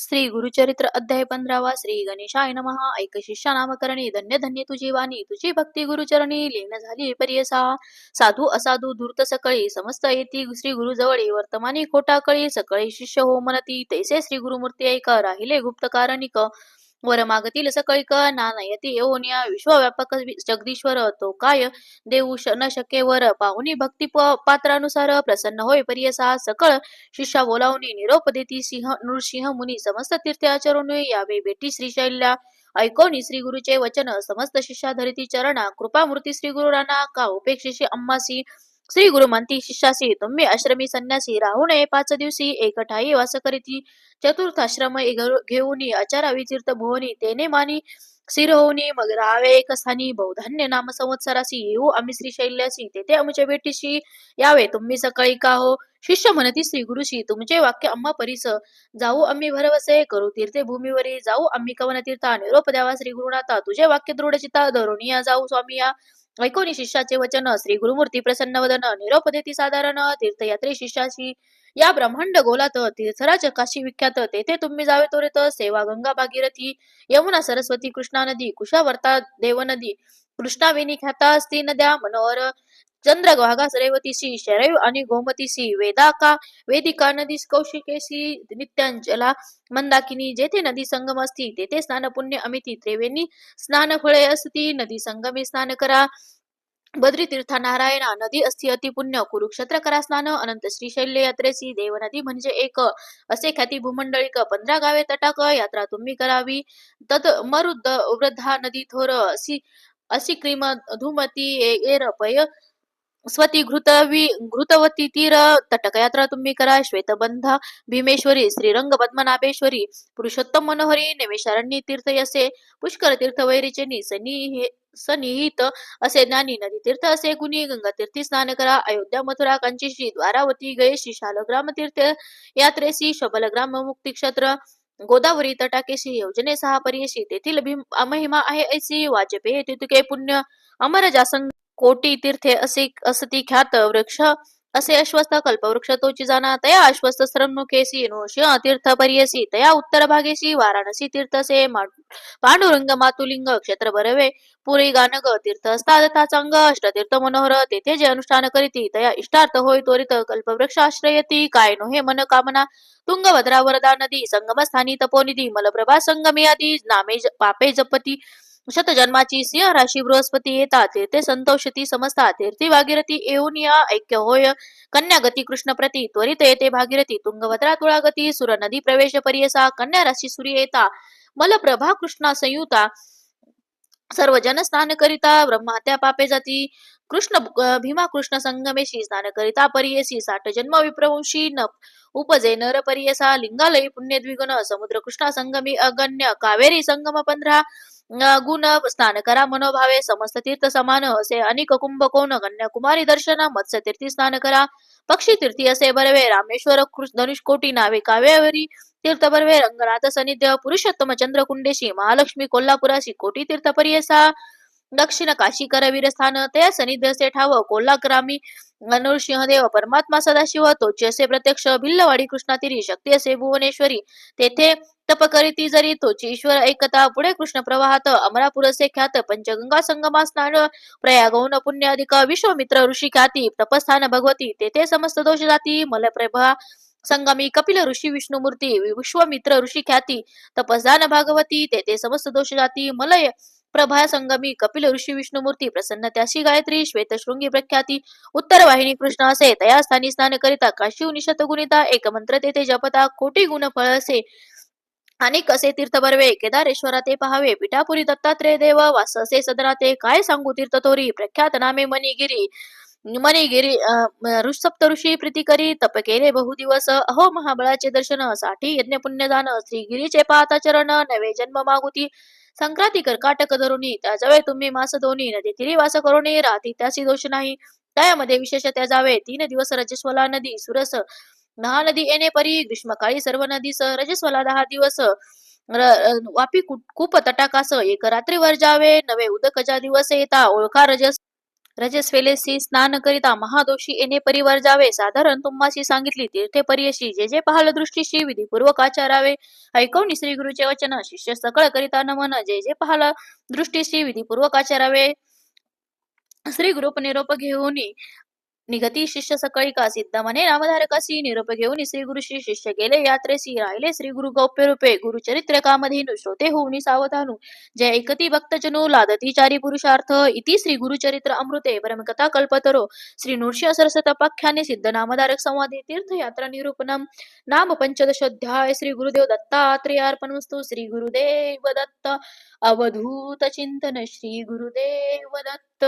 श्री गुरुचरित्र अध्याय 15वा. श्री गणेशाय नमः. ऐक शिष्या नामकरणी धन्य धन्य तुझी वाणी, तुझी भक्ती गुरुचरणी लीन झाली परियसा. साधू असाधू धूर्त सकळी समस्त येती श्री गुरु जवळी, वर्तमानी खोटा कळी सकळी शिष्य हो म्हणती, तैसे श्री गुरुमूर्ती ऐक राहिले गुप्त कारणिक. वर मागतील सकळिक नानयती येऊनिया, विश्वव्यापक जगदीश्वर तो काय देऊ न शके वर. पाहुनी भक्ती पात्रानुसार प्रसन्न होय परियसा. सकळ शिष्या बोलावणी निरोप देती सिंह नृसिंह मुनी, समस्त तीर्थ आचरून यावे भेटी श्रीशैल्या. ऐकोनी श्री गुरुचे वचन समस्त शिष्या धरिती चरणा, कृपामूर्ती श्री गुरु राणा का उपेक्षिषे अम्मासी. श्री गुरु म्हणती शिष्यासी, तुम्ही आश्रमी संन्यासी राहू नये 5 दिवशी, एक ठाई वास करीती चतुर्थाश्रम घेऊनी आचारावी तीर्थ भुवनी, तेने मानी स्थिर होऊनी मग राहावे एक स्थानी. बहुधान्य नाम संवत्सरासी येऊ आम्ही श्रीशैल्यासी, तेथे आमच्या भेटीशी यावे तुम्ही सकाळी का हो. शिष्य म्हणती श्री गुरुशी, तुमचे वाक्य आम्हा परीस, जाऊ आम्ही भरवसे करू तीर्थे भूमीवरी. जाऊ आम्ही कवन तीर्था, निरोप द्यावा श्री गुरुनाथा, तुझे वाक्य दृढ चित्ता धरुनिया जाऊ स्वामी या. ऐकोनी शिष्याचे वचन श्री गुरुमूर्ती प्रसन्न वदन, निरोप देती साधारण तीर्थयात्रे शिष्याशी. या ब्रह्मांड गोलात तीर्थराज काशी विख्यात, तेथे तुम्ही जावे त्वरित. सेवा गंगा भागीरथी यमुना सरस्वती कृष्णा नदी, कुशावर्ता देव नदी, कृष्णावेणी ख्याता असती नद्या मनोहर. चंद्रभागा रेवतीसी शरयू आणि गोमतीसी, वेदिका नदी कौशिकेशी नित्यांजला मंदाकिनी. जेथे नदी संगम असती तेथे स्नान पुण्य अमिती, त्रिवेणी स्नान फळे असती नदी संगमी स्नान करा. बद्री तीर्था नारायणा नदी असती अति पुण्य, कुरुक्षेत्र करा स्नान अनंत श्रीशैल्य यात्रेसी. देव नदी म्हणजे एक असे ख्याती भूमंडळिक, 15 गावे तटाक यात्रा तुम्ही करावी. तत मरुद वृद्धा नदी थोर असी असी क्रीम धुमती एर पय स्वती घृतवती तीर तटक यात्रा तुम्ही करा. श्वेतबंधा भीमेश्वरी श्रीरंग पद्मनाभेश्वरी, पुरुषोत्तम मनोहरी निमेषारण्य तीर्थ यसे. पुष्कर तीर्थ वैरिचेनी सनिहित असे ज्ञानी, नदी तीर्थ असे गुणी गंगा तीर्थी स्नान करा. अयोध्या मथुरा कांचीशी द्वारावती गयेशी, शालग्राम तीर्थ यात्रेसी शबलग्राम मुक्ती क्षत्र. गोदावरी तटाकेशी योजने 6 पर्यशी, तेथील महिमा आहे ऐसी. वाजपेयी तितुके पुण्य अमर जासंग कोटी तीर्थे असे असती ख्यात. वृक्ष असे अश्वस्थ कल्पवृक्ष तोची जाना, तया अश्वस्थ सरन्मुखेसी नृसिंह तीर्थ पर्यसी. तया उत्तर भागेशी वाराणसी तीर्थ असे. पांडुरंग मातुलिंग क्षेत्र भरवे पुरी गानग, तीर्थ असता चांग अष्टतीर्थ मनोहर, तेथे जे अनुष्ठान करीती तया इष्टार्थ होय त्वरित. कल्पवृक्ष आश्रयती काय नोहे मन कामना, तुंगभद्रा वरदा नदी संगमस्थानी तपोनिधी. मलप्रभा संगमी आदी नामे पापे जपती, शतजन्माची सिंह राशी बृहस्पती येता, तीर्थे संतोषती समजता. तीर्थी भागीरथी येऊन या ऐक्य होय कन्यागती कृष्णप्रती, त्वरित येते भागीरथी. तुंगभद्रा तुळागती सुर नदी प्रवेश परियसा, कन्या राशी सूर्य येता. मलप्रभा कृष्णा संयुता, सर्व जन स्नान करिता ब्रह्मात्या पापे जाती. भीमा कृष्ण संगमेशी स्नान करिता परियसी, 60 जन्म विप्रवंशी न उपजे नर परियसा. लिंगालयी पुण्य द्विगुण समुद्र कृष्णा संगमी अगण्य, कावेरी संगम 15 गुण स्नान करा मनोभावे. समस्त तीर्थ समान असे अनेक कुंभकोण, कन्याकुमारी दर्शन मत्स्य तीर्थी स्नान करा. पक्षी तीर्थी असे बरवे रामेश्वर धनुष्कोटी नावे कावेरी तीर्थ बर्वे. रंगनाथ सनिध्य पुरुषोत्तम चंद्रकुंडेशी, महालक्ष्मी कोल्हापुराशी कोटी तीर्थ परियसा. दक्षिण काशी करवीर स्थान तया सनिध्य असे ठाव. कोल्हाग्रामी नृसिंहदेव परमात्मा सदाशिव तोची असे प्रत्यक्ष. भिल्लवाडी कृष्णातीरी शक्ती असे भुवनेश्वरी, तेथे तप करीती जरी तोची ईश्वर ऐकता. पुढे कृष्ण प्रवाहात अमरापूर असे ख्यात. पंचगंगा संगमा स्नान प्रयागौन पुण्य अधिक. विश्वमित्र ऋषी ख्याती तपस्थान भगवती, तेथे समस्त दोष जाती. मलप्रभा संगमी कपिल ऋषी विष्णुमूर्ती, विश्वमित्र ऋषी ख्याती तपस्दान भागवती, तेथे समस्त दोष जाती. मलय प्रभा संगमी कपिल ऋषी विष्णुमूर्ती, प्रसन्न त्याशी गायत्री श्वेतशृंगी प्रख्याती. उत्तर वाहिनी कृष्ण असे तया स्थानी स्नान करिता. काशी निशत गुणिता एक मंत्र तेथे जपता, कोटी गुण फळ असे अनेक असे तीर्थ बर्वे. केदारेश्वरा ते पहावे, पिठापुरी दत्तात्रेय देव वास असे सदना ते. काय सांगू तीर्थ तोरी प्रख्यात नामे मणिगिरी. सप्त ऋषी प्रीती करी तप केले बहु दिवस. अहो महाबळाचे दर्शन 60 यज्ञ पुण्यदान. श्रीगिरीचे पाहता चरण नवे जन्म मागुती. संक्रांती कर्काटक धरुणी त्याजवे तुम्ही मास दोन्ही. नदी तिरी वास करुणी राहती त्यासी दोष नाही. त्यामध्ये विशेष त्या जावे 3 दिवस रजस्वला नदी सुरस. 10 नदी येणे परी ग्रीष्मकाळी सर्व नदीस. रजस्वला 10 दिवस वापी कूप तटाकास. एक रात्रीवर जावे नवे उदक ज्या दिवस येता. ओळखा रजस्वेलेसी स्नान करिता महादोषी येणे परिवार जावे. साधारण तुम्हाशी सांगितली तीर्थे पर्यशी जे जे पाहल दृष्टीशी विधीपूर्वक आचारावे. ऐकवनी श्री गुरुचे वचन शिष्य सकळ करिता नमन जे जे पाहल दृष्टीशी विधीपूर्वक आचारावे. श्री गुरुप निरोप घेऊन निगती शिष्य सकाळी का सिद्ध म्हणे नामधारकासी निरोप घेऊन श्री गुरुशी शिष्य गेले यात्रेसी राहिले श्री गुरु गौप्य रूपे गुरुचरित्र कामधेनु श्रोते होऊन सावधानु जय ऐकती भक्तजनो लादती चारी पुरुषार्थ इति श्री गुरुचरित्र अमृते परमकथा कल्पतरो श्री नृसिंह सरस्वतापाख्याने सिद्ध नामधारक संवादे तीर्थयात्रा निरूपणम नाम पंचदशोध्याय श्री गुरुदेव दत्तात्रेयार्पणमस्तु श्री गुरुदेव दत्त अवधूत चिंतन श्री गुरुदेव दत्त.